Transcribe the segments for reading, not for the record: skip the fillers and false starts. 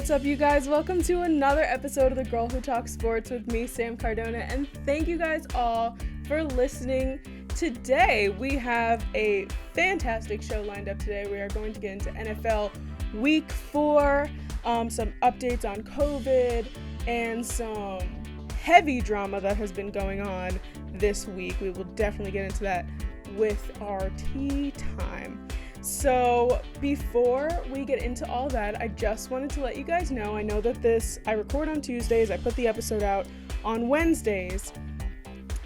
What's up, you guys? Welcome to another episode of The Girl Who Talks Sports with me, Sam Cardona, and thank you guys all for listening. Today, we have a fantastic show lined up today. We are going to get into NFL Week 4, some updates on COVID, and some heavy drama that has been going on this week. We will definitely get into that with our tea time. So before we get into all that, I just wanted to let you guys know, I know that I record on Tuesdays, I put the episode out on Wednesdays,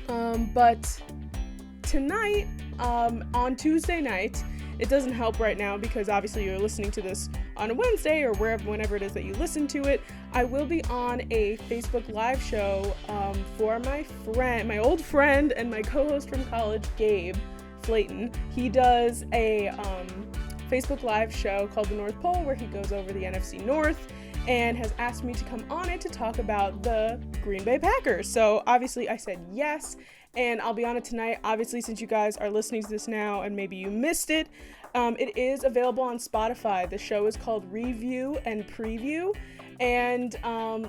but tonight, on Tuesday night, it doesn't help right now because obviously you're listening to this on a Wednesday or whenever it is that you listen to it. I will be on a Facebook Live show for my old friend and my co-host from college, Gabe Flayton. He does a Facebook Live show called The North Pole where he goes over the NFC North and has asked me to come on it to talk about the Green Bay Packers. So obviously I said yes, and I'll be on it tonight. Obviously, since you guys are listening to this now and maybe you missed it, it is available on Spotify. The show is called Review and Preview, and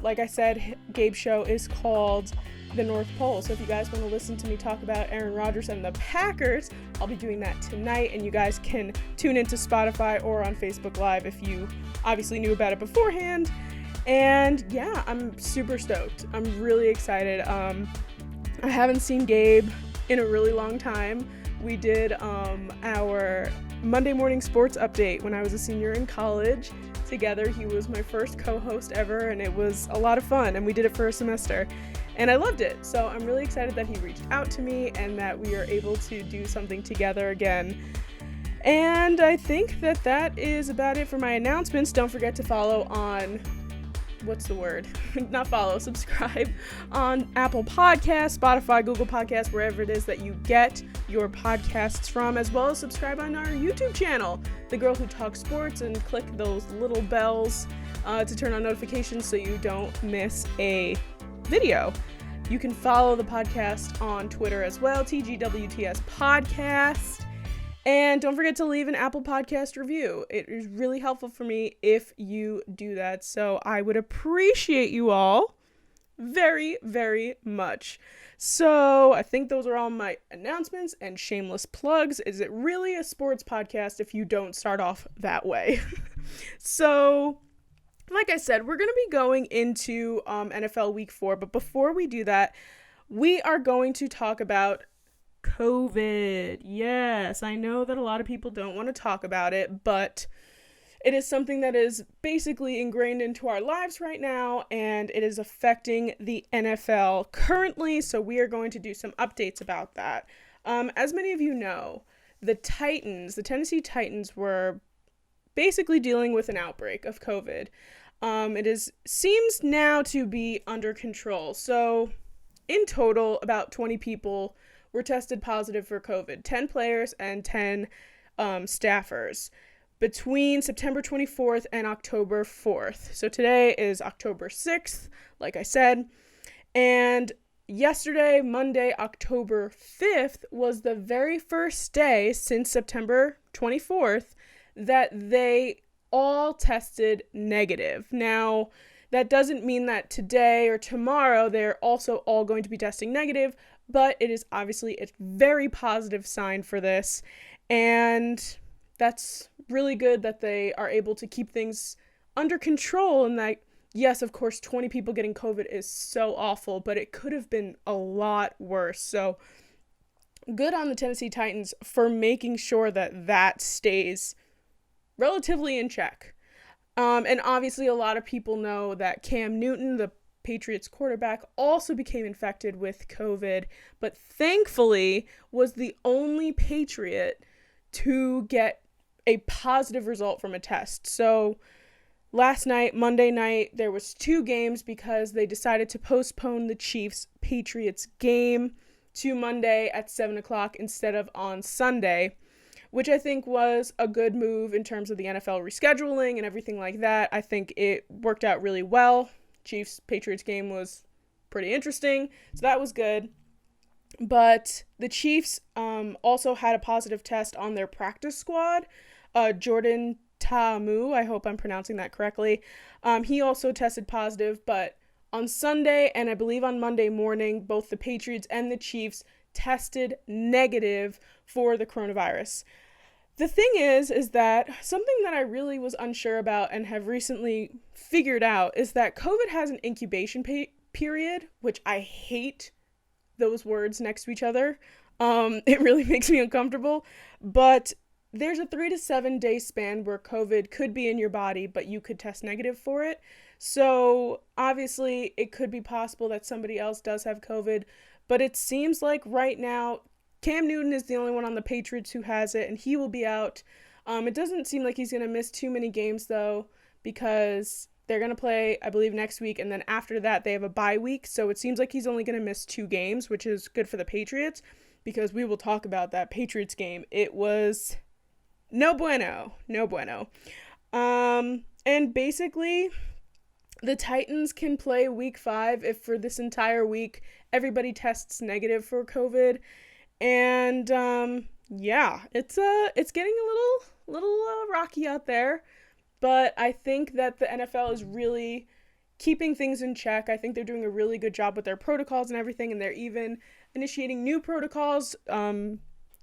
like I said, Gabe's show is called The North Pole. So if you guys want to listen to me talk about Aaron Rodgers and the Packers, I'll be doing that tonight, and you guys can tune into Spotify or on Facebook Live if you obviously knew about it beforehand. And yeah, I'm super stoked. I'm really excited. I haven't seen Gabe in a really long time. We did our Monday morning sports update when I was a senior in college together. He was my first co-host ever, and it was a lot of fun, and we did it for a semester. And I loved it. So I'm really excited that he reached out to me and that we are able to do something together again. And I think that is about it for my announcements. Don't forget to follow on, subscribe on Apple Podcasts, Spotify, Google Podcasts, wherever it is that you get your podcasts from, as well as subscribe on our YouTube channel, The Girl Who Talks Sports, and click those little bells to turn on notifications so you don't miss a video. You can follow the podcast on Twitter as well, TGWTS Podcast. And don't forget to leave an Apple Podcast review. It is really helpful for me if you do that. So I would appreciate you all very, very much. So I think those are all my announcements and shameless plugs. Is it really a sports podcast if you don't start off that way? So like I said, we're going to be going into NFL Week 4, but before we do that, we are going to talk about COVID. Yes, I know that a lot of people don't want to talk about it, but it is something that is basically ingrained into our lives right now, and it is affecting the NFL currently, so we are going to do some updates about that. As many of you know, the Tennessee Titans were basically dealing with an outbreak of COVID. It seems now to be under control. So in total, about 20 people were tested positive for COVID, 10 players and 10 staffers between September 24th and October 4th. So today is October 6th, like I said. And yesterday, Monday, October 5th, was the very first day since September 24th that they all tested negative. Now, that doesn't mean that today or tomorrow they're also all going to be testing negative, but it is obviously a very positive sign for this, and that's really good that they are able to keep things under control, and that, yes, of course, 20 people getting COVID is so awful, but it could have been a lot worse. So good on the Tennessee Titans for making sure that stays relatively in check. And obviously a lot of people know that Cam Newton, the Patriots quarterback, also became infected with COVID, but thankfully was the only Patriot to get a positive result from a test. So last night, Monday night, there was 2 games because they decided to postpone the Chiefs-Patriots game to Monday at 7 o'clock instead of on Sunday, which I think was a good move in terms of the NFL rescheduling and everything like that. I think it worked out really well. Chiefs-Patriots game was pretty interesting, so that was good. But the Chiefs also had a positive test on their practice squad. Jordan Tamu, I hope I'm pronouncing that correctly. He also tested positive, but on Sunday and I believe on Monday morning, both the Patriots and the Chiefs tested negative for the coronavirus. The thing is that something that I really was unsure about and have recently figured out is that COVID has an incubation period, which I hate those words next to each other. It really makes me uncomfortable, but there's a 3 to 7 day span where COVID could be in your body, but you could test negative for it. So obviously it could be possible that somebody else does have COVID, but it seems like right now Cam Newton is the only one on the Patriots who has it, and he will be out. It doesn't seem like he's going to miss too many games, though, because they're going to play, I believe, next week, and then after that, they have a bye week, so it seems like he's only going to miss 2 games, which is good for the Patriots, because we will talk about that Patriots game. It was no bueno. And basically, the Titans can play week 5 if for this entire week everybody tests negative for COVID. And yeah, it's getting a little rocky out there, but I think that the NFL is really keeping things in check. I think they're doing a really good job with their protocols and everything, and they're even initiating new protocols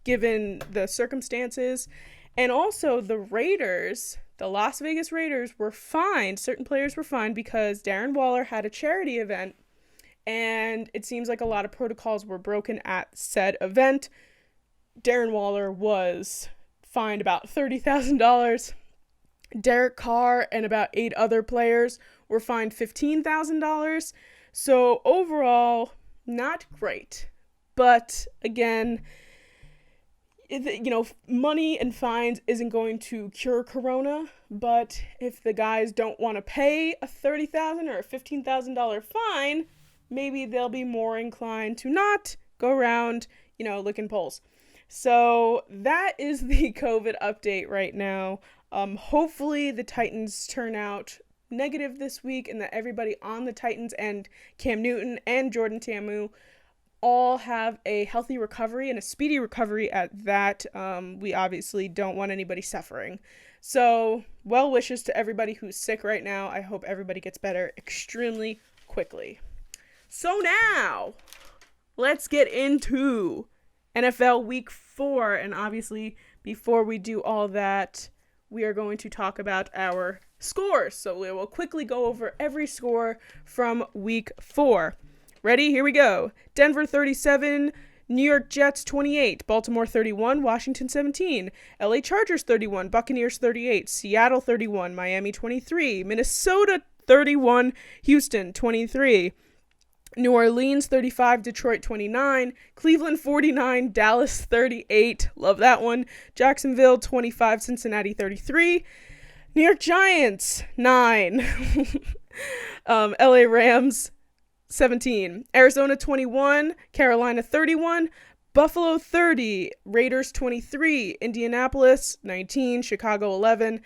given the circumstances. And also the Las Vegas Raiders were fined. Certain players were fined because Darren Waller had a charity event, and it seems like a lot of protocols were broken at said event. Darren Waller was fined about $30,000. Derek Carr and about 8 other players were fined $15,000. So overall, not great. But again, money and fines isn't going to cure corona, but if the guys don't want to pay a $30,000 or a $15,000 fine, maybe they'll be more inclined to not go around, licking poles. So that is the COVID update right now. Hopefully the Titans turn out negative this week and that everybody on the Titans and Cam Newton and Jordan Ta'amu all have a healthy recovery and a speedy recovery at that. We obviously don't want anybody suffering. So well wishes to everybody who's sick right now. I hope everybody gets better extremely quickly. So now, let's get into NFL Week 4. And obviously, before we do all that, we are going to talk about our scores. So we will quickly go over every score from Week 4. Ready? Here we go. Denver 37, New York Jets 28, Baltimore 31, Washington 17, LA Chargers 31, Buccaneers 38, Seattle 31, Miami 23, Minnesota 31, Houston 23, New Orleans 35, Detroit 29, Cleveland 49, Dallas 38, love that one, Jacksonville 25, Cincinnati 33, New York Giants 9, LA Rams 17, Arizona 21, Carolina 31, Buffalo 30, Raiders 23, Indianapolis 19, Chicago 11,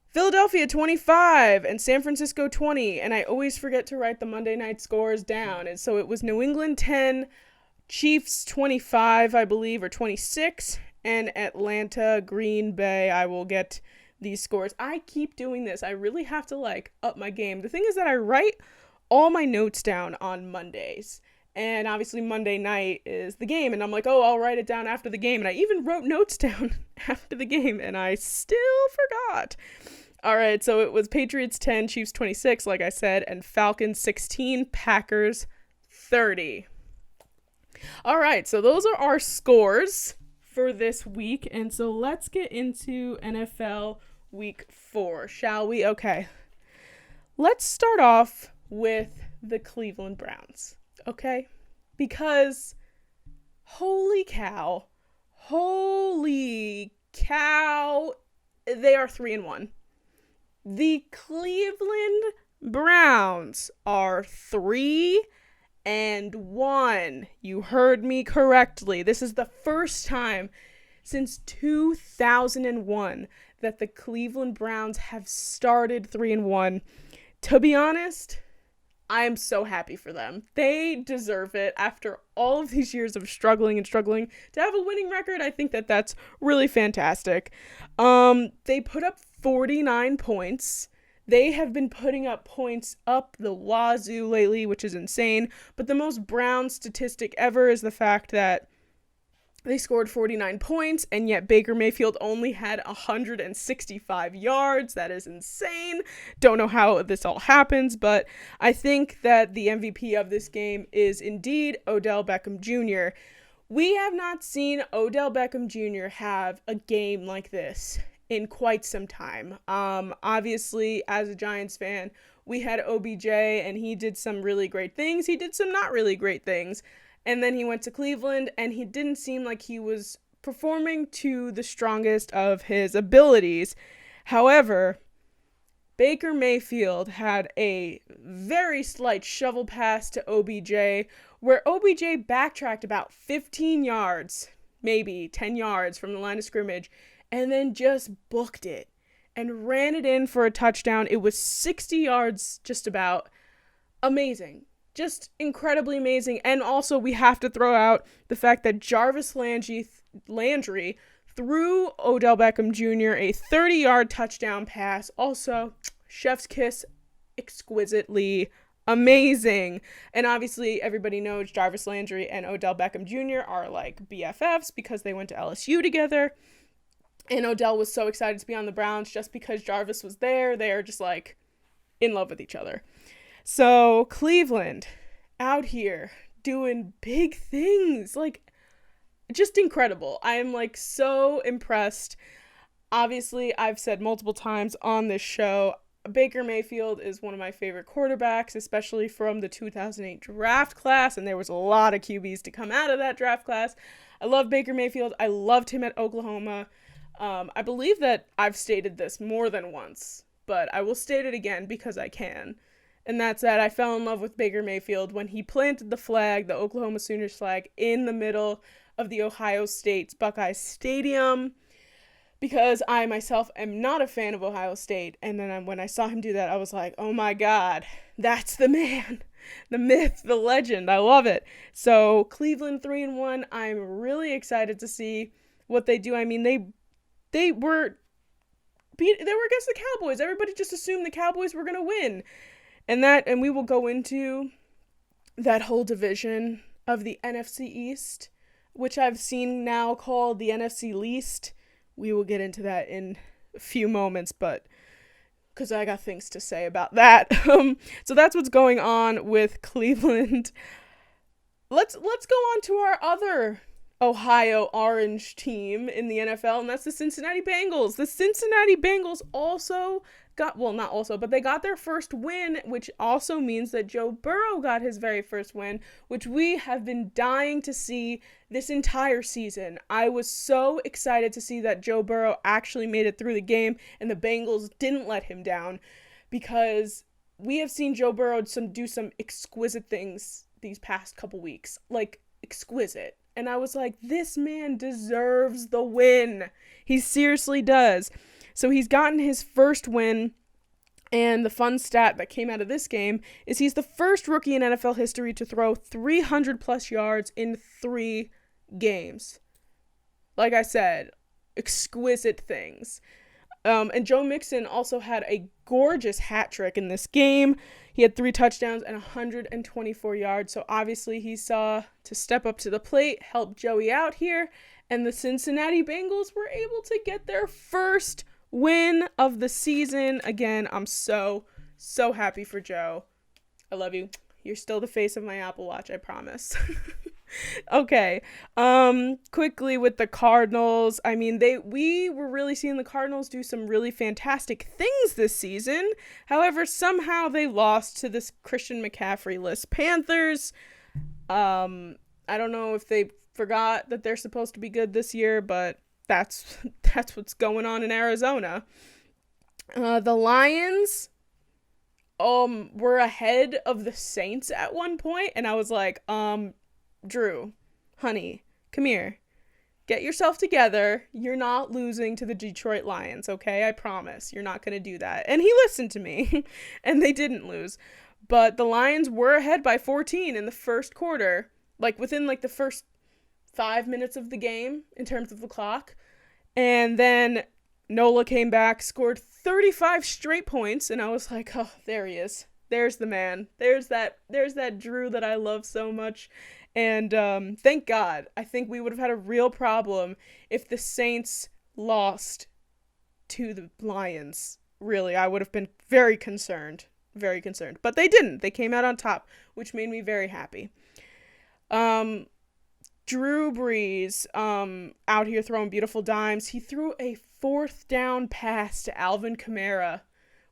Philadelphia 25, and San Francisco 20, and I always forget to write the Monday night scores down, and so it was New England 10, Chiefs 25, I believe, or 26, and Atlanta, Green Bay. I will get these scores. I keep doing this. I really have to, up my game. The thing is that I write all my notes down on Mondays, and obviously Monday night is the game, and I'm like, I'll write it down after the game, and I even wrote notes down after the game, and I still forgot. All right, so it was Patriots 10, Chiefs 26, like I said, and Falcons 16, Packers 30. All right, so those are our scores for this week, and so let's get into NFL Week 4, shall we? Okay, let's start off with the Cleveland Browns, okay? Because holy cow, they are 3-1. The Cleveland Browns are 3-1. You heard me correctly. This is the first time since 2001 that the Cleveland Browns have started 3-1. To be honest, I am so happy for them. They deserve it after all of these years of struggling to have a winning record. I think that that's really fantastic. They put up 49 points. They have been putting up points up the wazoo lately, which is insane. But the most Browns statistic ever is the fact that they scored 49 points, and yet Baker Mayfield only had 165 yards. That is insane. Don't know how this all happens, but I think that the MVP of this game is indeed Odell Beckham Jr. We have not seen Odell Beckham Jr. have a game like this in quite some time. Obviously, as a Giants fan, we had OBJ, and he did some really great things. He did some not really great things. And then he went to Cleveland, and he didn't seem like he was performing to the strongest of his abilities. However, Baker Mayfield had a very slight shovel pass to OBJ, where OBJ backtracked about 15 yards, maybe 10 yards from the line of scrimmage, and then just booked it and ran it in for a touchdown. It was 60 yards, just about. Amazing. Just incredibly amazing. And also, we have to throw out the fact that Jarvis Landry threw Odell Beckham Jr. a 30-yard touchdown pass. Also, chef's kiss, exquisitely amazing. And obviously, everybody knows Jarvis Landry and Odell Beckham Jr. are like BFFs because they went to LSU together. And Odell was so excited to be on the Browns just because Jarvis was there. They are just like in love with each other. So Cleveland out here doing big things, like just incredible. I am like so impressed. Obviously, I've said multiple times on this show, Baker Mayfield is one of my favorite quarterbacks, especially from the 2008 draft class. And there was a lot of QBs to come out of that draft class. I love Baker Mayfield. I loved him at Oklahoma. I believe that I've stated this more than once, but I will state it again because I can. And that's that I fell in love with Baker Mayfield when he planted the flag, the Oklahoma Sooners flag, in the middle of the Ohio State's Buckeye Stadium, because I myself am not a fan of Ohio State. And then when I saw him do that, I was like, oh my God, that's the man, the myth, the legend. I love it. So Cleveland 3-1. I'm really excited to see what they do. I mean, they were against the Cowboys. Everybody just assumed the Cowboys were going to win. And we will go into that whole division of the NFC East, which I've seen now called the NFC Least. We will get into that in a few moments, but because I got things to say about that. So that's what's going on with Cleveland. Let's go on to our other Ohio Orange team in the NFL, and that's the Cincinnati Bengals. The Cincinnati Bengals they got their first win, which also means that Joe Burrow got his very first win, which we have been dying to see this entire season. I was so excited to see that Joe Burrow actually made it through the game and the Bengals didn't let him down, because we have seen Joe Burrow do some exquisite things these past couple weeks, like exquisite. And I was like, this man deserves the win. He seriously does. So he's gotten his first win, and the fun stat that came out of this game is he's the first rookie in NFL history to throw 300-plus yards in 3 games. Like I said, exquisite things. And Joe Mixon also had a gorgeous hat trick in this game. He had 3 touchdowns and 124 yards. So obviously he saw to step up to the plate, help Joey out here. And the Cincinnati Bengals were able to get their first win of the season. Again, I'm so happy for Joe. I love you. You're still the face of my Apple Watch, I promise. Okay. Quickly with the Cardinals. I mean, we were really seeing the Cardinals do some really fantastic things this season. However, somehow they lost to this Christian McCaffrey-less Panthers. I don't know if they forgot that they're supposed to be good this year, but that's what's going on in Arizona. The Lions were ahead of the Saints at one point, and I was like, Drew, honey, come here. Get yourself together. You're not losing to the Detroit Lions, okay? I promise. You're not going to do that. And he listened to me, and they didn't lose. But the Lions were ahead by 14 in the first quarter, like within like the first 5 minutes of the game in terms of the clock. And then Nola came back, scored 35 straight points, and I was like, oh, there he is. There's the man. There's that Drew that I love so much. And thank God. I think we would have had a real problem if the Saints lost to the Lions. Really, I would have been very concerned. Very concerned. But they didn't. They came out on top, which made me very happy. Drew Brees out here throwing beautiful dimes. He threw a 4th down pass to Alvin Kamara,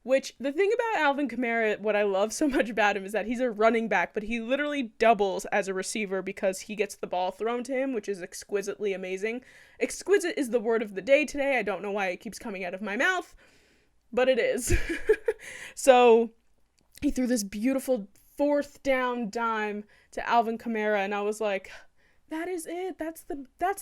which the thing about Alvin Kamara, what I love so much about him is that he's a running back, but he literally doubles as a receiver because he gets the ball thrown to him, which is exquisitely amazing. Exquisite is the word of the day today. I don't know why it keeps coming out of my mouth, but it is. So he threw this beautiful 4th down dime to Alvin Kamara, and I was like, that is it. That's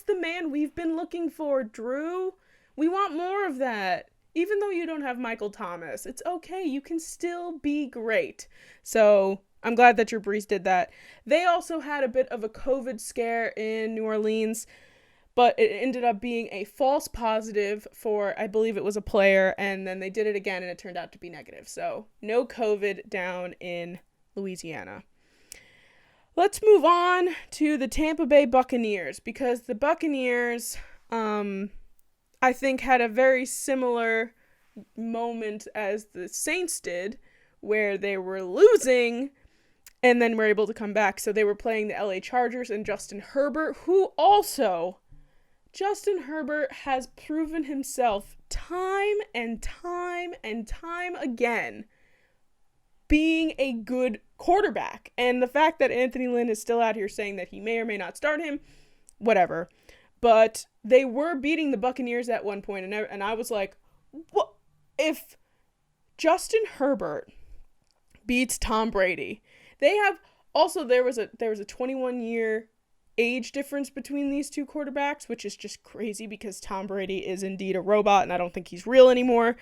the man we've been looking for, Drew. We want more of that. Even though you don't have Michael Thomas, it's okay. You can still be great. So I'm glad that Drew Brees did that. They also had a bit of a COVID scare in New Orleans, but it ended up being a false positive for, I believe it was a player, and then they did it again, and it turned out to be negative. So no COVID down in Louisiana. Let's move on to the Tampa Bay Buccaneers, because the Buccaneers, I think, had a very similar moment as the Saints did, where they were losing and then were able to come back. So they were playing the LA Chargers and Justin Herbert, Justin Herbert has proven himself time and time and time again being a good quarterback. And the fact that Anthony Lynn is still out here saying that he may or may not start him, whatever. But they were beating the Buccaneers at one point, and I was like, what? If Justin Herbert beats Tom Brady, they have also there was a 21-year age difference between these two quarterbacks, which is just crazy because Tom Brady is indeed a robot, and I don't think he's real anymore.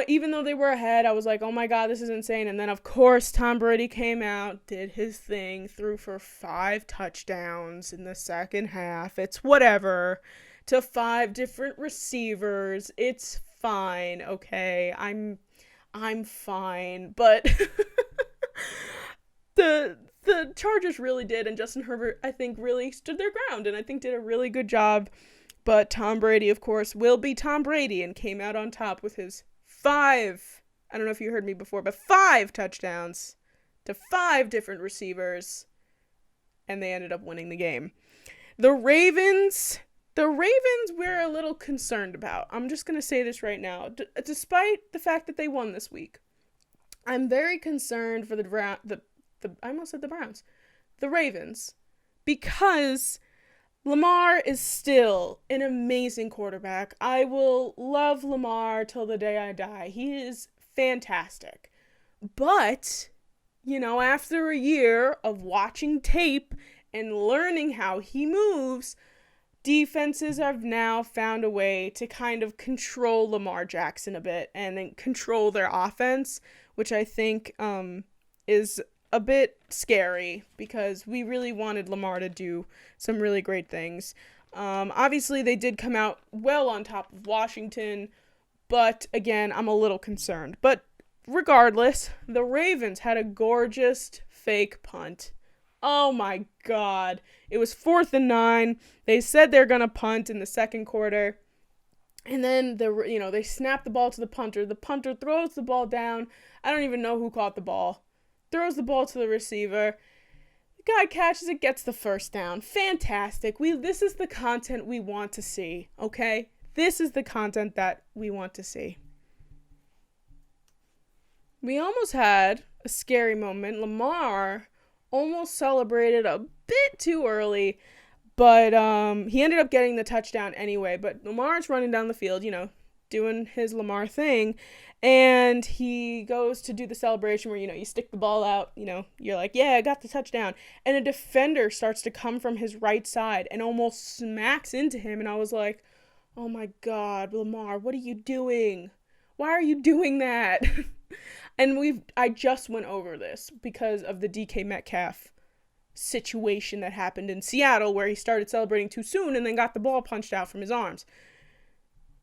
Even though they were ahead, I was like, oh my God, this is insane. And then, of course, Tom Brady came out, did his thing, threw for 5 touchdowns in the second half. It's whatever. To 5 different receivers. It's fine, okay? I'm fine. But the Chargers really did, and Justin Herbert, I think, really stood their ground, and I think did a really good job. But Tom Brady, of course, will be Tom Brady, and came out on top with his 5, I don't know if you heard me before, but 5 touchdowns to 5 different receivers, and they ended up winning the game. The Ravens we're a little concerned about. I'm just going to say this right now. Despite the fact that they won this week, I'm very concerned for I almost said the Browns. The Ravens, because Lamar is still an amazing quarterback. I will love Lamar till the day I die. He is fantastic. But, after a year of watching tape and learning how he moves, defenses have now found a way to kind of control Lamar Jackson a bit and then control their offense, which I think is a bit scary because we really wanted Lamar to do some really great things. Obviously, they did come out well on top of Washington, but again, I'm a little concerned. But regardless, the Ravens had a gorgeous fake punt. Oh my God. It was 4th and 9. They said they're going to punt in the second quarter. And then they snap the ball to the punter. The punter throws the ball down. I don't even know who caught the ball. Throws the ball to the receiver. The guy catches it, gets the first down. Fantastic. This is the content we want to see, okay? This is the content that we want to see. We almost had a scary moment. Lamar almost celebrated a bit too early, but he ended up getting the touchdown anyway. But Lamar's running down the field, doing his Lamar thing, and he goes to do the celebration where, you stick the ball out, you're like, yeah, I got the touchdown, and a defender starts to come from his right side and almost smacks into him, and I was like, oh my God, Lamar, what are you doing? Why are you doing that? And I just went over this because of the DK Metcalf situation that happened in Seattle where he started celebrating too soon and then got the ball punched out from his arms.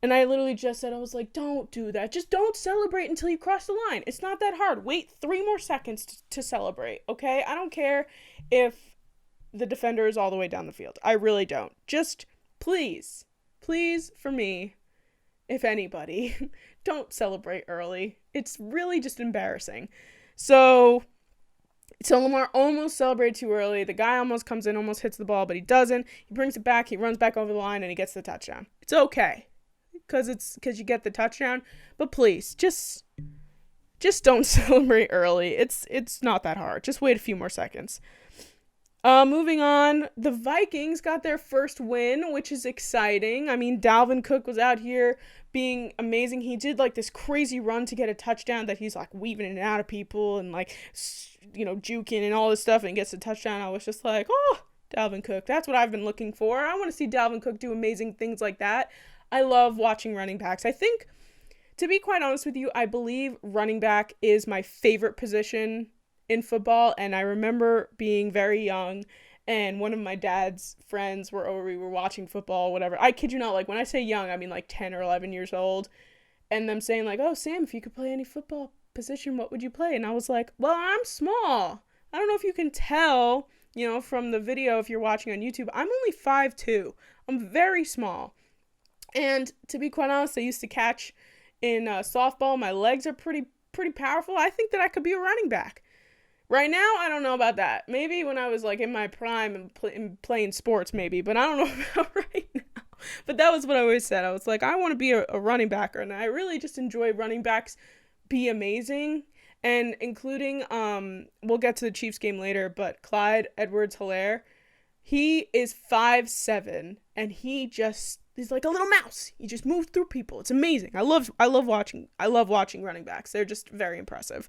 And I literally just said, I was like, don't do that. Just don't celebrate until you cross the line. It's not that hard. Wait 3 more seconds to celebrate, okay? I don't care if the defender is all the way down the field. I really don't. Just please, for me, if anybody, don't celebrate early. It's really just embarrassing. So Lamar almost celebrated too early. The guy almost comes in, almost hits the ball, but he doesn't. He brings it back. He runs back over the line, and he gets the touchdown. It's okay. Because you get the touchdown, but please just don't celebrate early. It's not that hard. Just wait a few more seconds. Moving on, the Vikings got their first win, which is exciting. I mean, Dalvin Cook was out here being amazing. He did like this crazy run to get a touchdown that he's like weaving in and out of people and like, juking and all this stuff, and gets a touchdown. I was just like, oh, Dalvin Cook. That's what I've been looking for. I want to see Dalvin Cook do amazing things like that. I love watching running backs. I think, to be quite honest with you, I believe running back is my favorite position in football. And I remember being very young, and one of my dad's friends were over, we were watching football, whatever. I kid you not, like when I say young, I mean like 10 or 11 years old. And them saying like, oh, Sam, if you could play any football position, what would you play? And I was like, well, I'm small. I don't know if you can tell, from the video if you're watching on YouTube, I'm only 5'2". I'm very small. And to be quite honest, I used to catch in softball. My legs are pretty powerful. I think that I could be a running back. Right now, I don't know about that. Maybe when I was like in my prime and playing sports, maybe. But I don't know about right now. But that was what I always said. I was like, I want to be a running backer. And I really just enjoy running backs be amazing. And including, we'll get to the Chiefs game later, but Clyde Edwards-Helaire, he is 5'7", and he's like a little mouse. He just moves through people. It's amazing. I love watching running backs. They're just very impressive.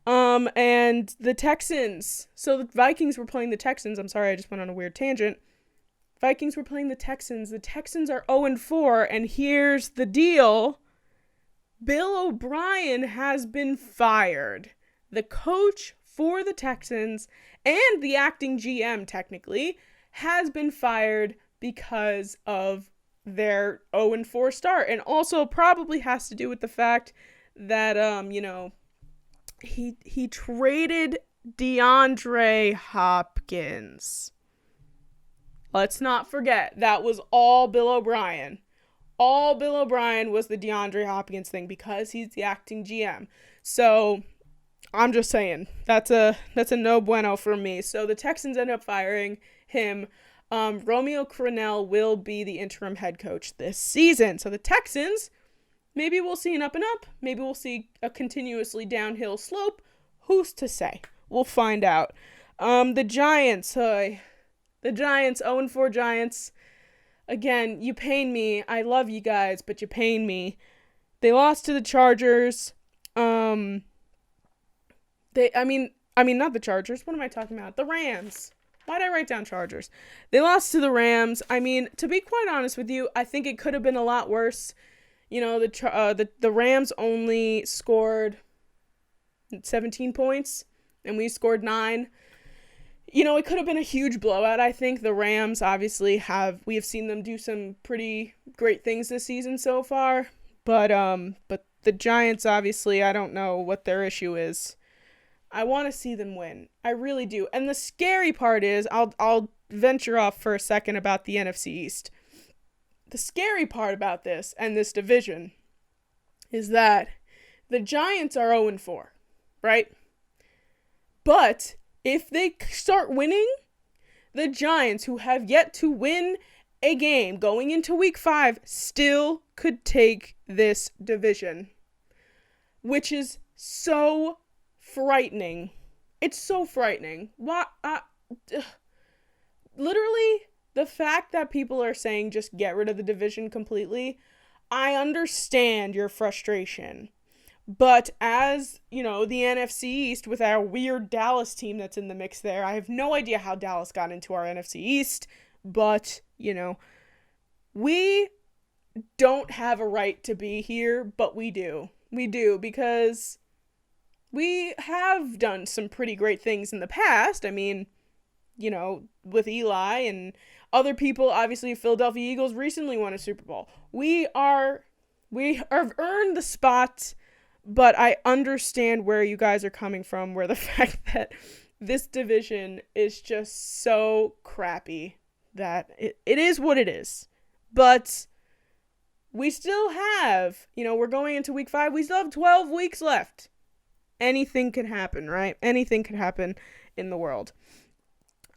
And the Texans. So the Vikings were playing the Texans. I'm sorry, I just went on a weird tangent. Vikings were playing the Texans. The Texans are 0-4, and here's the deal. Bill O'Brien has been fired. The coach for the Texans and the acting GM, technically, has been fired because of their 0-4 start. And also probably has to do with the fact that, he traded DeAndre Hopkins. Let's not forget, that was all Bill O'Brien. All Bill O'Brien was the DeAndre Hopkins thing because he's the acting GM. So I'm just saying, that's a no bueno for me. So the Texans end up firing him. Romeo Crennel will be the interim head coach this season. So the Texans, maybe we'll see an up and up. Maybe we'll see a continuously downhill slope. Who's to say? We'll find out. The Giants, 0-4 Giants. Again, you pain me. I love you guys, but you pain me. They lost to the Chargers. Not the Chargers. What am I talking about? The Rams. Why'd I write down Chargers? They lost to the Rams. I mean, to be quite honest with you, I think it could have been a lot worse. The Rams only scored 17 points, and we scored 9. It could have been a huge blowout. I think the Rams obviously we have seen them do some pretty great things this season so far, but the Giants, obviously, I don't know what their issue is. I want to see them win. I really do. And the scary part is, I'll venture off for a second about the NFC East. The scary part about this and this division is that the Giants are 0-4, right? But if they start winning, the Giants, who have yet to win a game going into week 5, still could take this division, which is so frightening. It's so frightening. Literally, the fact that people are saying just get rid of the division completely, I understand your frustration. But as, the NFC East with our weird Dallas team that's in the mix there, I have no idea how Dallas got into our NFC East, but, we don't have a right to be here, but we do. We do, because we have done some pretty great things in the past. I mean, with Eli, and Other people, obviously, Philadelphia Eagles recently won a Super Bowl. We have earned the spot, but I understand where you guys are coming from, where the fact that this division is just so crappy that it is what it is. But we still have, we're going into week 5. We still have 12 weeks left. Anything could happen, right? Anything could happen in the world.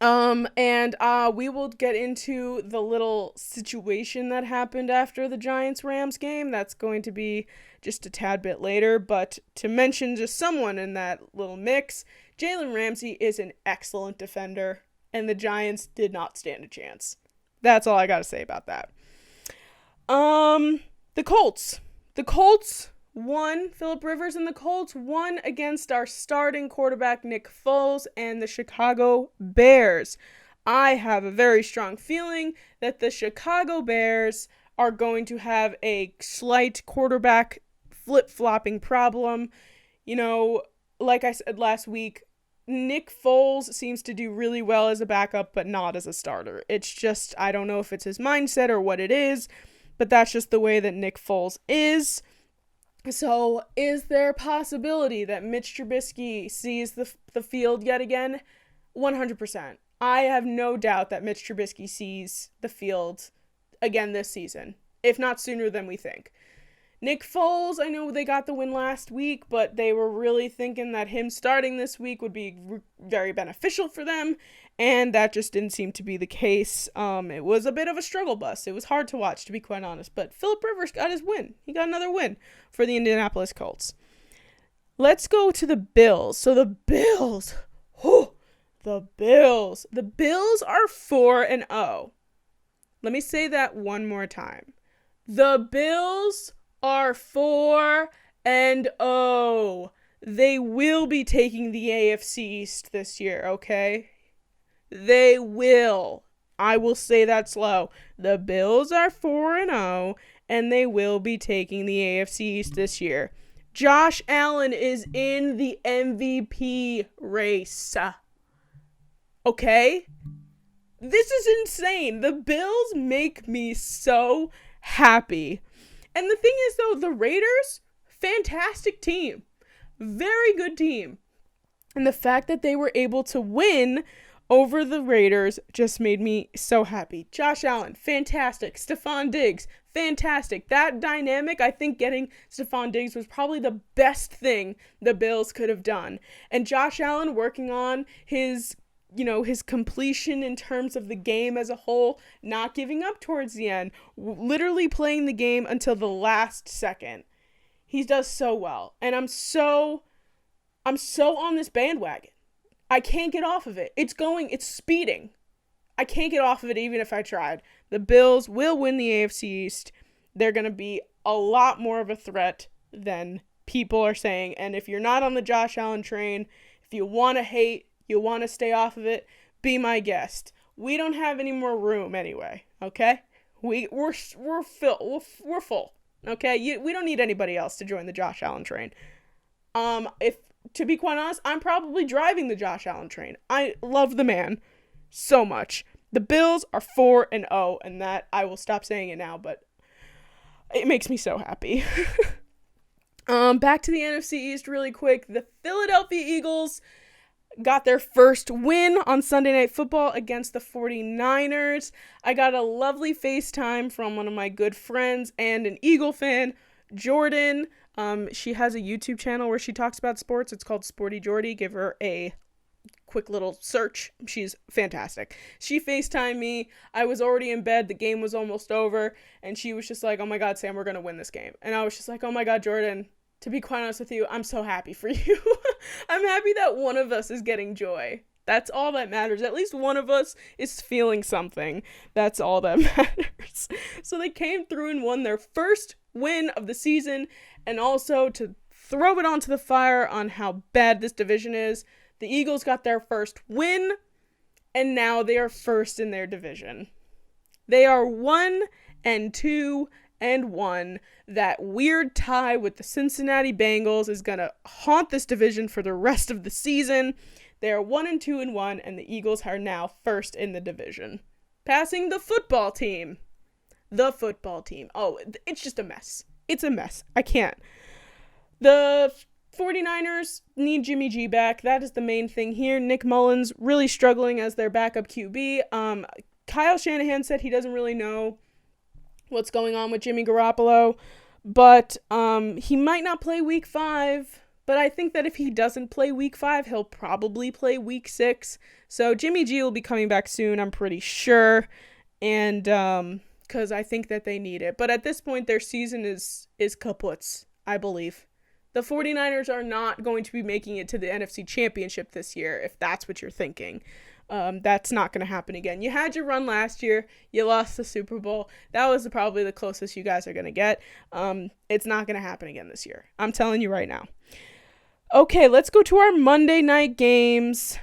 And we will get into the little situation that happened after the Giants-Rams game. That's going to be just a tad bit later. But to mention just someone in that little mix, Jalen Ramsey is an excellent defender, and the Giants did not stand a chance. That's all I got to say about that. The Colts. The Colts won. Phillip Rivers and the Colts won against our starting quarterback, Nick Foles, and the Chicago Bears. I have a very strong feeling that the Chicago Bears are going to have a slight quarterback flip-flopping problem. Like I said last week, Nick Foles seems to do really well as a backup, but not as a starter. It's just, I don't know if it's his mindset or what it is, but that's just the way that Nick Foles is. So, is there a possibility that Mitch Trubisky sees the field yet again? 100%. I have no doubt that Mitch Trubisky sees the field again this season, if not sooner than we think. Nick Foles, I know they got the win last week, but they were really thinking that him starting this week would be very beneficial for them, and that just didn't seem to be the case. It was a bit of a struggle bus. It was hard to watch, to be quite honest, but Phillip Rivers got his win. He got another win for the Indianapolis Colts. Let's go to the Bills. So the Bills, the Bills are 4-0. Let me say that one more time. The Bills are 4-0. They will be taking the AFC East this year, okay? They will. I will say that slow. The Bills are 4-0, and they will be taking the AFC East this year. Josh Allen is in the MVP race. Okay? This is insane. The Bills make me so happy. And the thing is, though, the Raiders, fantastic team. Very good team. And the fact that they were able to win over the Raiders just made me so happy. Josh Allen, fantastic. Stephon Diggs, fantastic. That dynamic, I think getting Stephon Diggs was probably the best thing the Bills could have done. And Josh Allen working on his completion in terms of the game as a whole, not giving up towards the end, literally playing the game until the last second. He does so well. And I'm so on this bandwagon. I can't get off of it. It's speeding. I can't get off of it even if I tried. The Bills will win the AFC East. They're going to be a lot more of a threat than people are saying. And if you're not on the Josh Allen train, if you want to hate, you want to stay off of it, be my guest. We don't have any more room anyway, okay? We're full, okay? We don't need anybody else to join the Josh Allen train. If to be quite honest, I'm probably driving the Josh Allen train. I love the man so much. The Bills are 4-0, and that I will stop saying it now, but it makes me so happy. Back to the NFC East really quick. The Philadelphia Eagles got their first win on Sunday Night Football against the 49ers. I got a lovely FaceTime from one of my good friends and an Eagle fan, Jordan. She has a YouTube channel where she talks about sports. It's called Sporty Jordy. Give her a quick little search. She's fantastic. She FaceTimed me. I was already in bed. The game was almost over. And she was just like, oh my God, Sam, we're going to win this game. And I was just like, oh my God, Jordan, to be quite honest with you, I'm so happy for you. I'm happy that one of us is getting joy. That's all that matters. At least one of us is feeling something. That's all that matters. So they came through and won their first win of the season. And also to throw it onto the fire on how bad this division is, the Eagles got their first win, and now they are first in their division. They are 1-2-1. That weird tie with the Cincinnati Bengals is going to haunt this division for the rest of the season. They are 1-2-1, and the Eagles are now first in the division. passing the football team. The football team. Oh, it's just a mess. It's a mess. I can't. The 49ers need Jimmy G back. That is the main thing here. Nick Mullins really struggling as their backup QB. Kyle Shanahan said he doesn't really know what's going on with Jimmy Garoppolo, but he might not play week 5. But I think that if he doesn't play week 5, he'll probably play week 6. So Jimmy G will be coming back soon, I'm pretty sure. And because I think that they need it. But at this point, their season is kaput, I believe. The 49ers are not going to be making it to the NFC Championship this year, if that's what you're thinking. That's not going to happen again. You had your run last year. You lost the Super Bowl. That was probably the closest you guys are going to get. It's not going to happen again this year. I'm telling you right now. Okay, let's go to our Monday night games.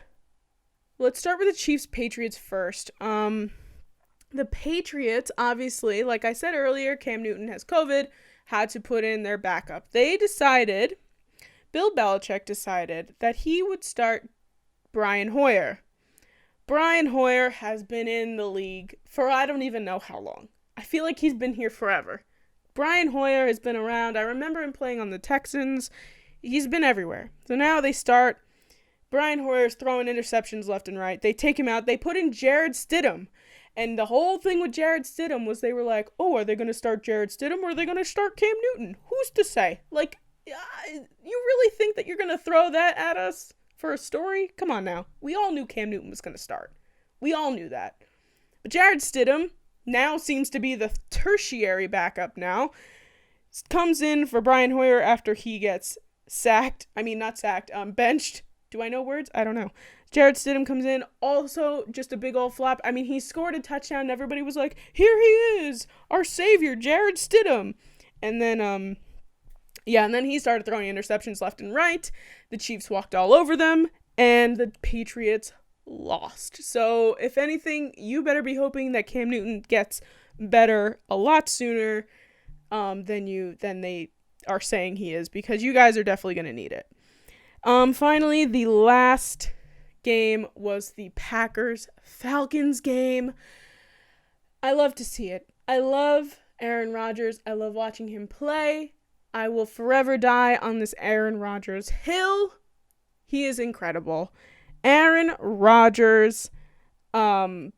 Let's start with the Chiefs-Patriots first. The Patriots, obviously, like I said earlier, Cam Newton has COVID, had to put in their backup. Bill Belichick decided that he would start Brian Hoyer. Brian Hoyer has been in the league for I don't even know how long. I feel like he's been here forever. Brian Hoyer has been around. I remember him playing on the Texans. He's been everywhere. So now they start. Brian Hoyer's throwing interceptions left and right. They take him out. They put in Jarrett Stidham. And the whole thing with Jarrett Stidham was they were like, oh, are they going to start Jarrett Stidham or are they going to start Cam Newton? Who's to say? Like, you really think that you're going to throw that at us for a story? Come on now. We all knew Cam Newton was going to start. We all knew that. But Jarrett Stidham now seems to be the tertiary backup now. Comes in for Brian Hoyer after he gets benched. Do I know words? I don't know. Jarrett Stidham comes in, also just a big old flop. I mean, he scored a touchdown, and everybody was like, here he is, our savior, Jarrett Stidham. And then, and then he started throwing interceptions left and right. The Chiefs walked all over them, and the Patriots lost. So, if anything, you better be hoping that Cam Newton gets better a lot sooner than they are saying he is, because you guys are definitely going to need it. Finally, the last game was the Packers-Falcons game. I love to see it. I love Aaron Rodgers. I love watching him play. I will forever die on this Aaron Rodgers hill. He is incredible. Aaron Rodgers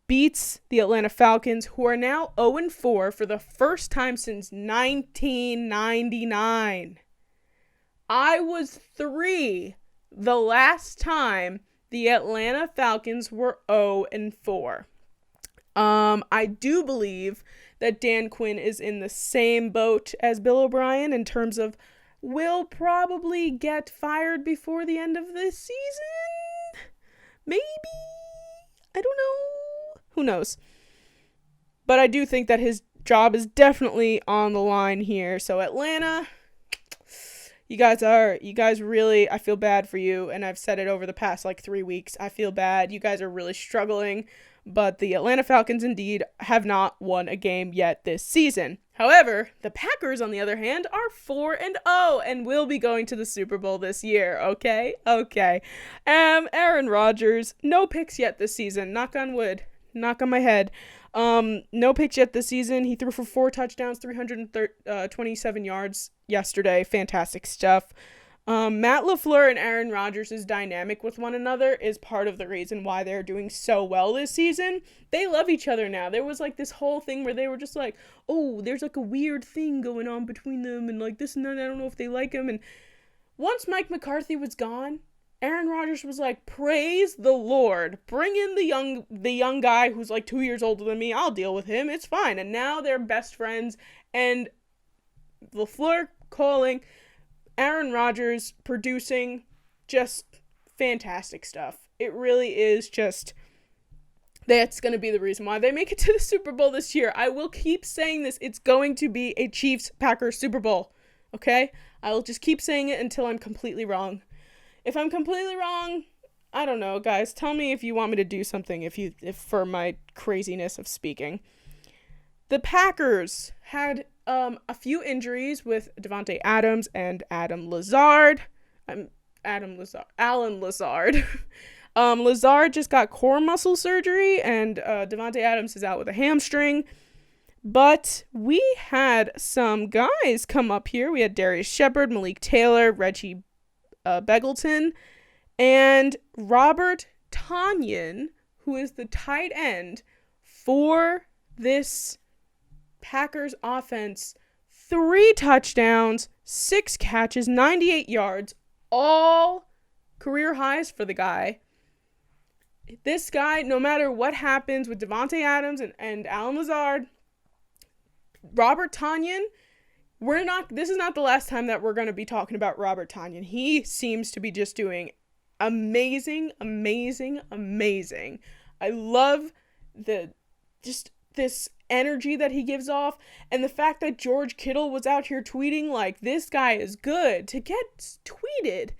beats the Atlanta Falcons, who are now 0-4 for the first time since 1999. I was 3 the last time the Atlanta Falcons were 0-4. I do believe that Dan Quinn is in the same boat as Bill O'Brien in terms of will probably get fired before the end of this season. Maybe. I don't know. Who knows? But I do think that his job is definitely on the line here. So Atlanta, you guys really, I feel bad for you, and I've said it over the past 3 weeks. I feel bad. You guys are really struggling, but the Atlanta Falcons indeed have not won a game yet this season. However, the Packers, on the other hand, are 4-0 and will be going to the Super Bowl this year, okay? Aaron Rodgers, no picks yet this season. Knock on wood. Knock on my head. No picks yet this season. He threw for 4 touchdowns, 327 yards yesterday. Fantastic stuff. Matt LaFleur and Aaron Rodgers' dynamic with one another is part of the reason why they're doing so well this season. They love each other now. There was this whole thing where they were just like, oh, there's a weird thing going on between them and this and that. I don't know if they like him. And once Mike McCarthy was gone, Aaron Rodgers was like, praise the Lord. Bring in the young guy who's 2 years older than me. I'll deal with him. It's fine. And now they're best friends. And LaFleur calling, Aaron Rodgers producing, just fantastic stuff. It really is just, that's going to be the reason why they make it to the Super Bowl this year. I will keep saying this. It's going to be a Chiefs-Packers Super Bowl. Okay? I will just keep saying it until I'm completely wrong. If I'm completely wrong, I don't know, guys. Tell me if you want me to do something if for my craziness of speaking. The Packers had a few injuries with Devontae Adams and Alan Lazard. Lazard just got core muscle surgery, and Davante Adams is out with a hamstring. But we had some guys come up here. We had Darius Shepard, Malik Taylor, Reggie Begelton, and Robert Tonyan, who is the tight end for this Packers offense. 3 touchdowns, 6 catches, 98 yards, all career highs for the guy. This guy, no matter what happens with Davante Adams and Allen Lazard, Robert Tonyan, this is not the last time that we're going to be talking about Robert Tonyan. He seems to be just doing amazing. I love this energy that he gives off, and the fact that George Kittle was out here tweeting like, this guy is good. To get tweeted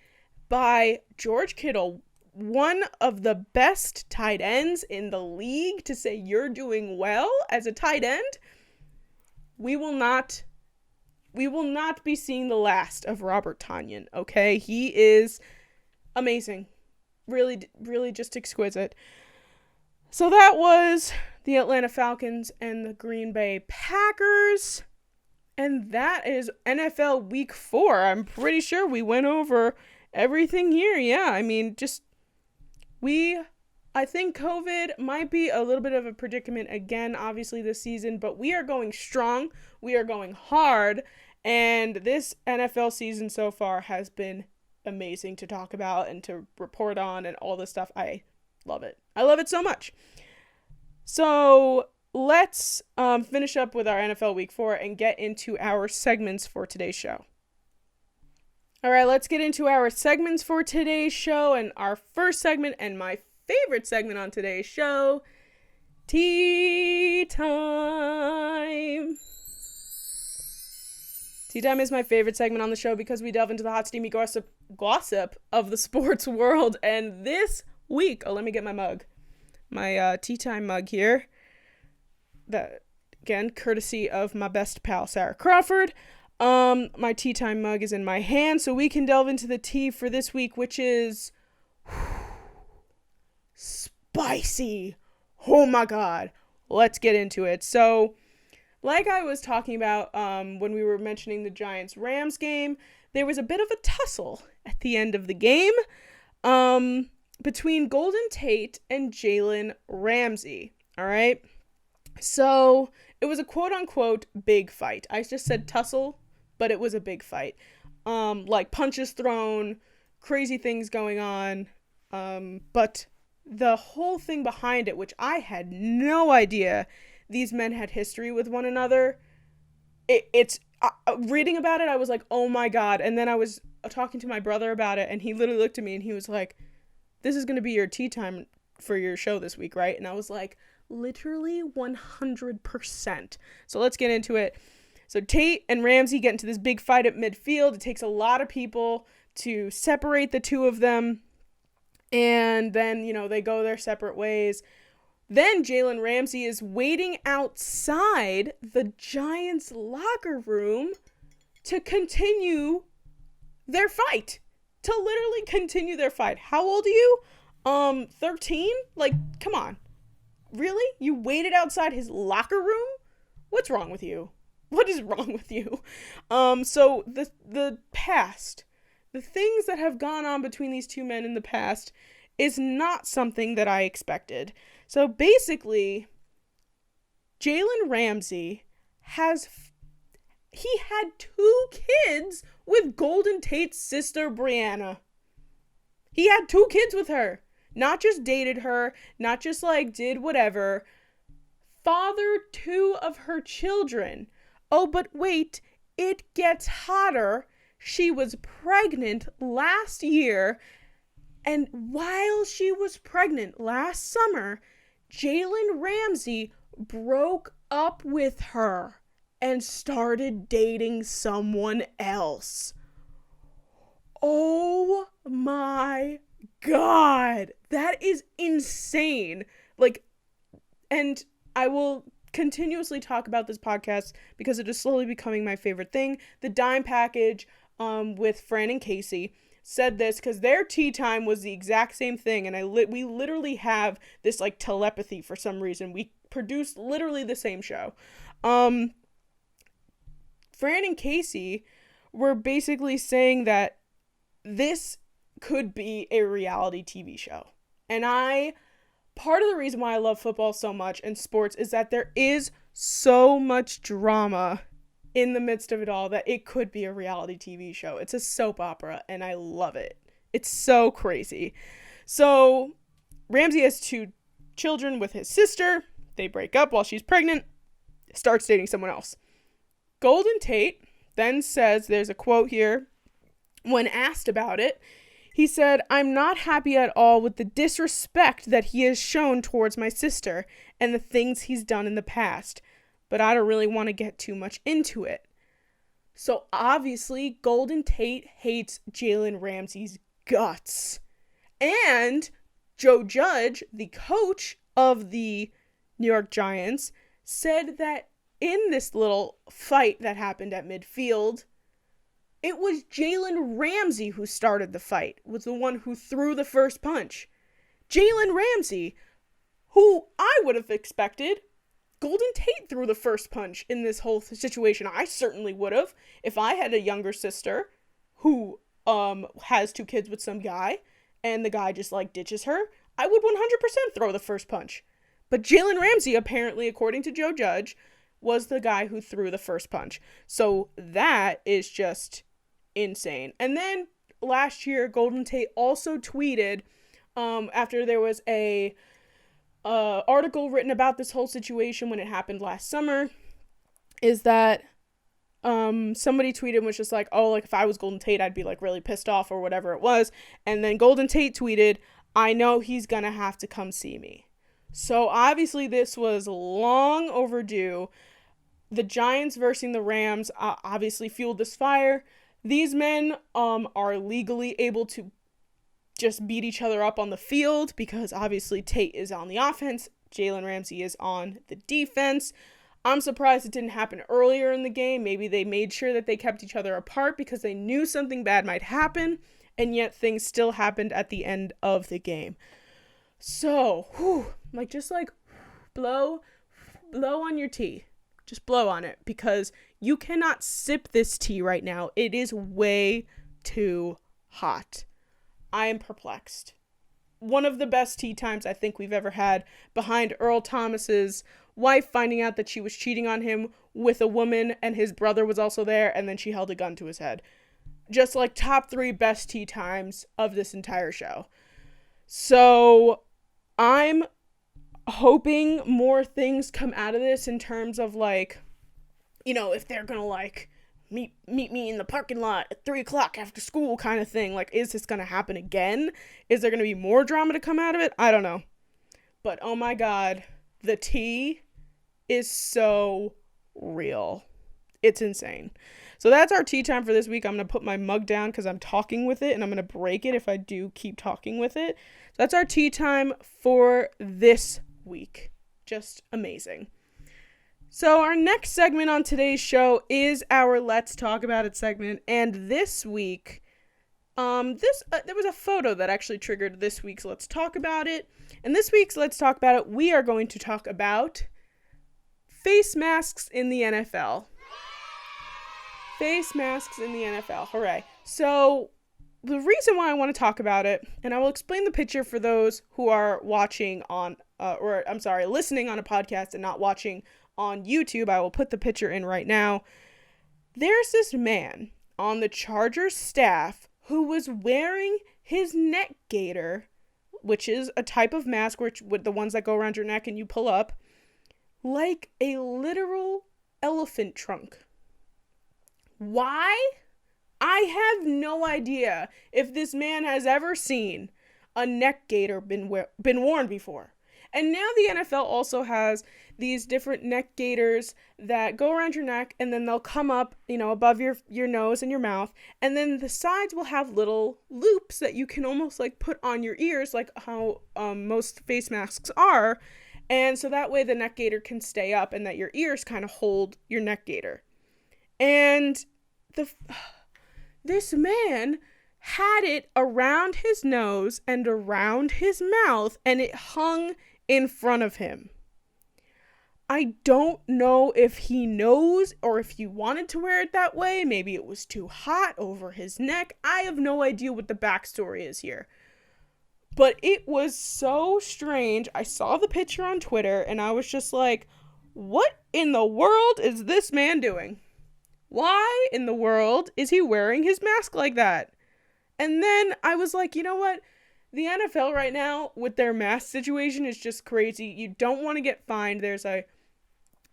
by George Kittle, one of the best tight ends in the league, to say you're doing well as a tight end, we will not be seeing the last of Robert Tonyan, okay? He is amazing. Really, really just exquisite. So that was the Atlanta Falcons and the Green Bay Packers. And that is NFL Week 4. I'm pretty sure we went over everything here. Yeah, I mean, I think COVID might be a little bit of a predicament again, obviously, this season, but we are going strong. We are going hard. And this NFL season so far has been amazing to talk about and to report on and all this stuff. I love it. I love it so much. So let's finish up with our NFL Week 4 and get into our segments for today's show. All right, let's get into our segments for today's show. And our first segment, and my favorite segment on today's show, Tea Time. Tea Time is my favorite segment on the show because we delve into the hot, steamy gossip of the sports world. And this week, let me get my mug. My Tea Time mug here. That, again, courtesy of my best pal, Sarah Crawford. My Tea Time mug is in my hand, so we can delve into the tea for this week, which is spicy. Oh my God. Let's get into it. So, like I was talking about when we were mentioning the Giants-Rams game, there was a bit of a tussle at the end of the game between Golden Tate and Jalen Ramsey. All right? So, it was a quote-unquote big fight. I just said tussle, but it was a big fight. Like punches thrown, crazy things going on. But the whole thing behind it, which I had no idea these men had history with one another. It's reading about it, I was like, oh my God. And then I was talking to my brother about it, and he literally looked at me and he was like, this is going to be your tea time for your show this week, right? And I was like, literally 100%. So let's get into it. So Tate and Ramsey get into this big fight at midfield. It takes a lot of people to separate the two of them. And then, they go their separate ways. Then Jalen Ramsey is waiting outside the Giants' locker room to continue their fight. To literally continue their fight. How old are you? 13? Like, come on. Really? You waited outside his locker room? What's wrong with you? What is wrong with you? So the past, the things that have gone on between these two men in the past is not something that I expected. So basically, Jalen Ramsey had 2 kids with Golden Tate's sister, Brianna. He had 2 kids with her. Not just dated her, not just did whatever. Fathered 2 of her children. Oh, but wait, it gets hotter. She was pregnant last year. And while she was pregnant last summer, Jalen Ramsey broke up with her and started dating someone else. Oh my God. That is insane. And I will continuously talk about this podcast because it is slowly becoming my favorite thing. The Dime package with Fran and Casey. said this because their tea time was the exact same thing, and we literally have this like telepathy for some reason. We produced literally the same show. Fran and Casey were basically saying that this could be a reality TV show. And part of the reason why I love football so much and sports is that there is so much drama in the midst of it all that it could be a reality TV show. It's a soap opera and I love it. It's so crazy. So Ramsey has 2 children with his sister. They break up while she's pregnant, starts dating someone else. Golden Tate then says, there's a quote here, when asked about it, he said, "I'm not happy at all with the disrespect that he has shown towards my sister and the things he's done in the past, but I don't really want to get too much into it." So obviously, Golden Tate hates Jalen Ramsey's guts. And Joe Judge, the coach of the New York Giants, said that in this little fight that happened at midfield, it was Jalen Ramsey who started the fight, was the one who threw the first punch. Jalen Ramsey, who I would have expected, Golden Tate threw the first punch in this whole situation. I certainly would have. If I had a younger sister who has 2 kids with some guy, and the guy just like ditches her, I would 100% throw the first punch. But Jalen Ramsey, apparently, according to Joe Judge, was the guy who threw the first punch. So that is just insane. And then last year, Golden Tate also tweeted, after there was a article written about this whole situation when it happened last summer, is that somebody tweeted and was just like, oh, like if I was Golden Tate, I'd be like really pissed off or whatever it was. And then Golden Tate tweeted, "I know he's gonna have to come see me." So obviously this was long overdue. The Giants versus the Rams obviously fueled this fire. These men are legally able to just beat each other up on the field because obviously Tate is on the offense, Jalen Ramsey is on the defense. I'm surprised it didn't happen earlier in the game. Maybe they made sure that they kept each other apart because they knew something bad might happen, and yet things still happened at the end of the game. So, just blow on your tea. Just blow on it because you cannot sip this tea right now. It is way too hot. I am perplexed. One of the best tea times I think we've ever had, behind Earl Thomas's wife finding out that she was cheating on him with a woman and his brother was also there, and then she held a gun to his head. Just like top 3 best tea times of this entire show. So I'm hoping more things come out of this in terms of if they're gonna meet me in the parking lot at 3:00 after school kind of thing. Is this gonna happen again? Is there gonna be more drama to come out of it? I don't know. But oh my God, the tea is so real. It's insane. So that's our tea time for this week. I'm going to put my mug down because I'm talking with it, and I'm going to break it if I do keep talking with it. So that's our tea time for this week. Just amazing. So our next segment on today's show is our Let's Talk About It segment. And this week, there was a photo that actually triggered this week's Let's Talk About It. And this week's Let's Talk About It, we are going to talk about face masks in the NFL. Face masks in the NFL. Hooray. So the reason why I want to talk about it, and I will explain the picture for those who are listening on a podcast and not watching on YouTube. I will put the picture in right now. There's this man on the Chargers staff who was wearing his neck gaiter, which is a type of mask with the ones that go around your neck and you pull up, like a literal elephant trunk. Why? I have no idea if this man has ever seen a neck gaiter been worn before. And now the NFL also has these different neck gaiters that go around your neck, and then they'll come up, above your nose and your mouth, and then the sides will have little loops that you can almost put on your ears, like how most face masks are, and so that way the neck gaiter can stay up and that your ears kind of hold your neck gaiter. And this man had it around his nose and around his mouth, and it hung in front of him. I don't know if he knows or if he wanted to wear it that way. Maybe it was too hot over his neck. I have no idea what the backstory is here. But it was so strange. I saw the picture on Twitter and I was just like, what in the world is this man doing? Why in the world is he wearing his mask like that? And then I was like, you know what? The NFL right now with their mask situation is just crazy. You don't want to get fined. There's a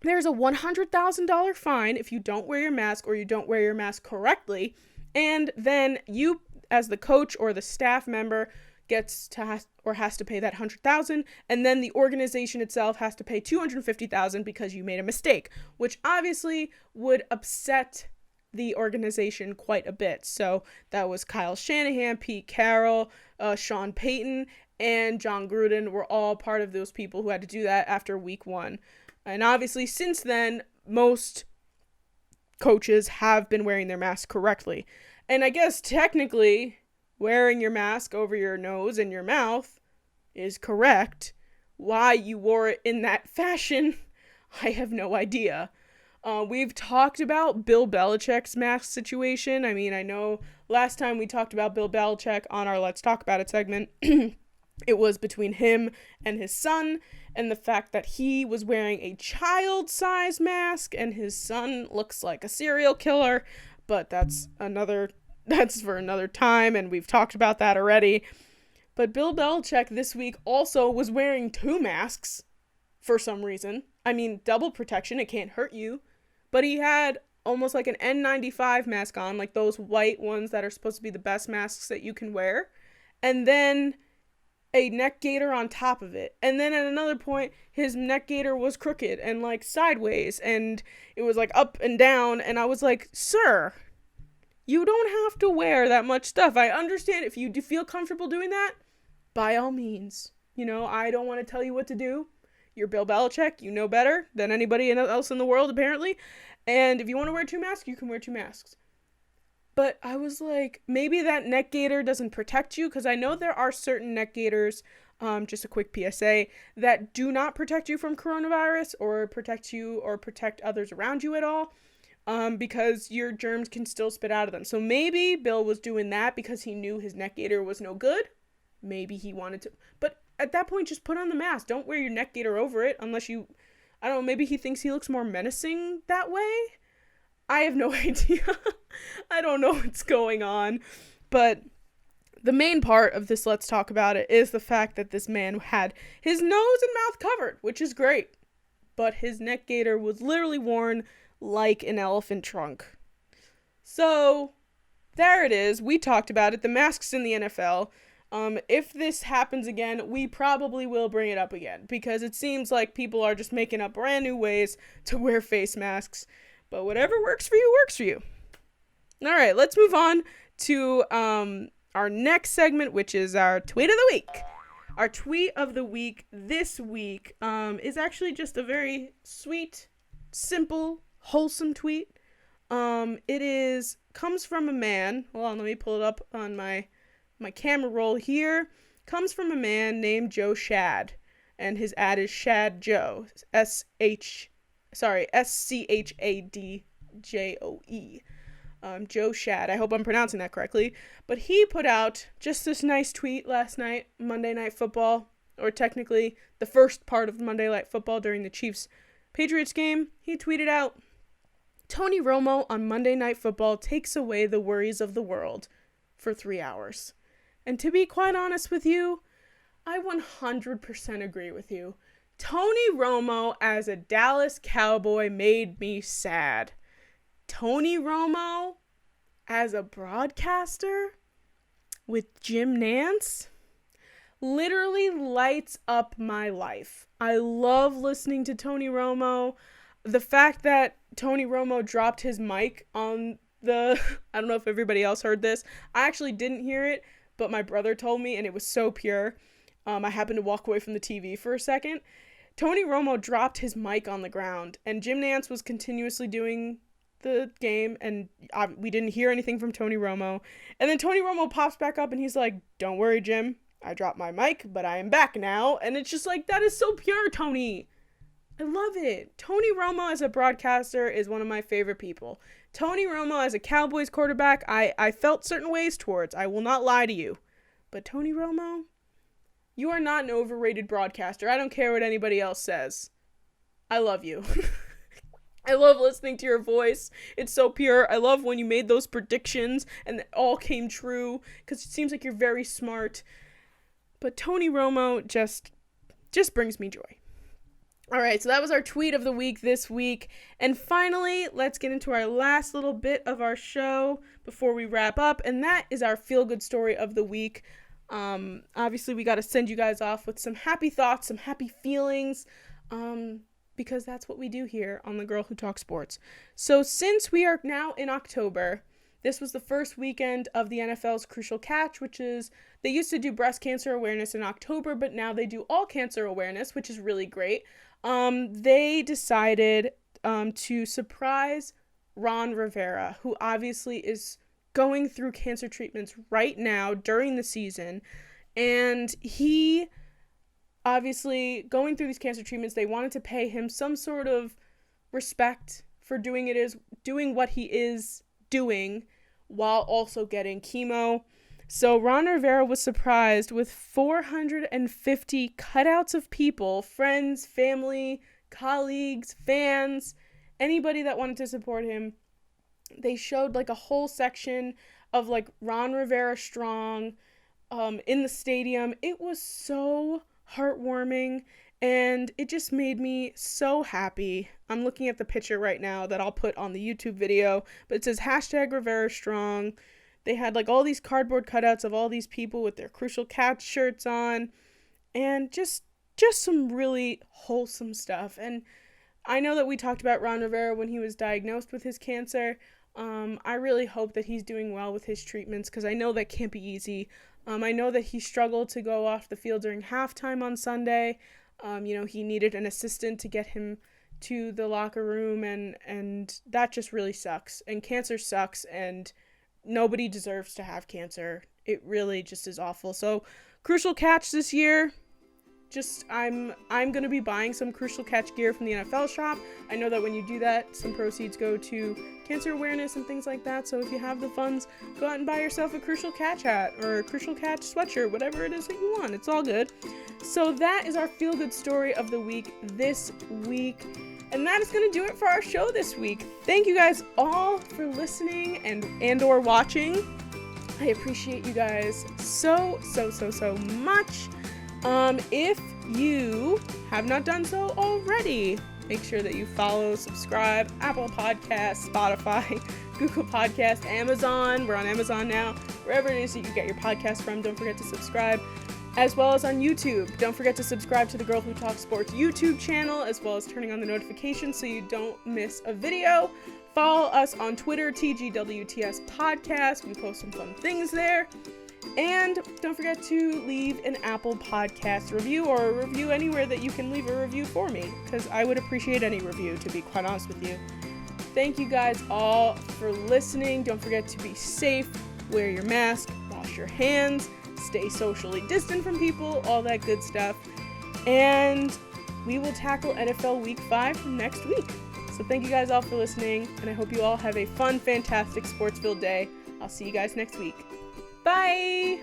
$100,000 fine if you don't wear your mask or you don't wear your mask correctly. And then you, as the coach or the staff member, has to pay that $100,000, and then the organization itself has to pay $250,000 because you made a mistake, which obviously would upset the organization quite a bit. So that was Kyle Shanahan, Pete Carroll, Sean Payton, and John Gruden were all part of those people who had to do that after week 1. And obviously since then, most coaches have been wearing their masks correctly. And I guess technically wearing your mask over your nose and your mouth is correct. Why you wore it in that fashion, I have no idea. We've talked about Bill Belichick's mask situation. I mean, I know last time we talked about Bill Belichick on our Let's Talk About It segment, it was between him and his son, and the fact that he was wearing a child-size mask, and his son looks like a serial killer, but that's for another time, and we've talked about that already. But Bill Belichick this week also was wearing 2 masks for some reason. I mean, double protection, it can't hurt you. But he had almost like an N95 mask on, like those white ones that are supposed to be the best masks that you can wear. And then a neck gaiter on top of it. And then at another point, his neck gaiter was crooked and like sideways, and it was like up and down. And I was like, sir, you don't have to wear that much stuff. I understand if you do feel comfortable doing that, by all means. You know, I don't want to tell you what to do. You're Bill Belichick. You know better than anybody else in the world, apparently. And if you want to wear 2 masks, you can wear 2 masks. But I was like, maybe that neck gaiter doesn't protect you, because I know there are certain neck gaiters, just a quick PSA, that do not protect you from coronavirus or protect you or protect others around you at all. Because your germs can still spit out of them. So maybe Bill was doing that because he knew his neck gaiter was no good. Maybe he wanted to. But at that point, just put on the mask. Don't wear your neck gaiter over it unless you, I don't know, maybe he thinks he looks more menacing that way. I have no idea. I don't know what's going on. But the main part of this Let's Talk About It is the fact that this man had his nose and mouth covered, which is great. But his neck gaiter was literally worn like an elephant trunk. So there it is. We talked about it. The masks in the NFL. If this happens again, we probably will bring it up again, because it seems like people are just making up brand new ways to wear face masks. But whatever works for you, works for you. All right, let's move on to our next segment, which is our tweet of the week. Our tweet of the week this week is actually just a very sweet, simple, wholesome tweet. Comes from a man. Hold on, let me pull it up on my camera roll here. Comes from a man named Joe Schad, and his ad is Shad Joe. SCHADJOE. Joe Schad. I hope I'm pronouncing that correctly. But he put out just this nice tweet last night, Monday Night Football, or technically the first part of Monday Night Football during the Chiefs-Patriots game. He tweeted out, Tony Romo on Monday Night Football takes away the worries of the world for 3 hours. And to be quite honest with you, I 100% agree with you. Tony Romo as a Dallas Cowboy made me sad. Tony Romo as a broadcaster with Jim Nantz literally lights up my life. I love listening to Tony Romo. The fact that Tony Romo dropped his mic on I don't know if everybody else heard this. I actually didn't hear it, but my brother told me, and it was so pure. I happened to walk away from the TV for a second. Tony Romo dropped his mic on the ground, and Jim Nantz was continuously doing the game, and we didn't hear anything from Tony Romo. And then Tony Romo pops back up and he's like, "Don't worry, Jim. I dropped my mic, but I am back now." And it's just like, that is so pure, Tony. I love it. Tony Romo as a broadcaster is one of my favorite people. Tony Romo as a Cowboys quarterback, I felt certain ways towards. I will not lie to you. But Tony Romo, you are not an overrated broadcaster. I don't care what anybody else says. I love you. I love listening to your voice. It's so pure. I love when you made those predictions and it all came true, because it seems like you're very smart. But Tony Romo just brings me joy. All right, so that was our tweet of the week this week. And finally, let's get into our last little bit of our show before we wrap up, and that is our feel-good story of the week. Obviously, we got to send you guys off with some happy thoughts, some happy feelings, because that's what we do here on The Girl Who Talks Sports. So since we are now in October, this was the first weekend of the NFL's Crucial Catch, which is, they used to do breast cancer awareness in October, but now they do all cancer awareness, which is really great. They decided to surprise Ron Rivera, who obviously is going through cancer treatments right now during the season. And he, obviously, going through these cancer treatments, they wanted to pay him some sort of respect for doing what he is doing while also getting chemo. So Ron Rivera was surprised with 450 cutouts of people, friends, family, colleagues, fans, anybody that wanted to support him. They showed like a whole section of like Ron Rivera Strong in the stadium. It was so heartwarming, and it just made me so happy. I'm looking at the picture right now that I'll put on the YouTube video, but it says #Rivera Strong. They had like all these cardboard cutouts of all these people with their Crucial Catch shirts on, and just some really wholesome stuff. And I know that we talked about Ron Rivera when he was diagnosed with his cancer. I really hope that he's doing well with his treatments, because I know that can't be easy. I know that he struggled to go off the field during halftime on Sunday. He needed an assistant to get him to the locker room, and that just really sucks. And cancer sucks, and nobody deserves to have cancer. It really just is awful. So Crucial Catch this year, I'm going to be buying some Crucial Catch gear from the NFL shop. I know that when you do that, some proceeds go to cancer awareness and things like that. So if you have the funds, go out and buy yourself a Crucial Catch hat or a Crucial Catch sweatshirt, whatever it is that you want. It's all good. So that is our feel-good story of the week this week. And that is going to do it for our show this week. Thank you guys all for listening and or watching. I appreciate you guys so much. If you have not done so already, make sure that you follow, subscribe, Apple Podcasts, Spotify, Google Podcasts, Amazon. We're on Amazon now. Wherever it is that you get your podcast from, don't forget to subscribe. As well as on YouTube. Don't forget to subscribe to the Girl Who Talks Sports YouTube channel, as well as turning on the notifications so you don't miss a video. Follow us on Twitter, TGWTS Podcast. We post some fun things there. And don't forget to leave an Apple Podcast review, or a review anywhere that you can leave a review for me, because I would appreciate any review, to be quite honest with you. Thank you guys all for listening. Don't forget to be safe, wear your mask, wash your hands, stay socially distant from people, all that good stuff. And we will tackle NFL Week 5 next week. So thank you guys all for listening, and I hope you all have a fun, fantastic, sports-filled day. I'll see you guys next week. Bye!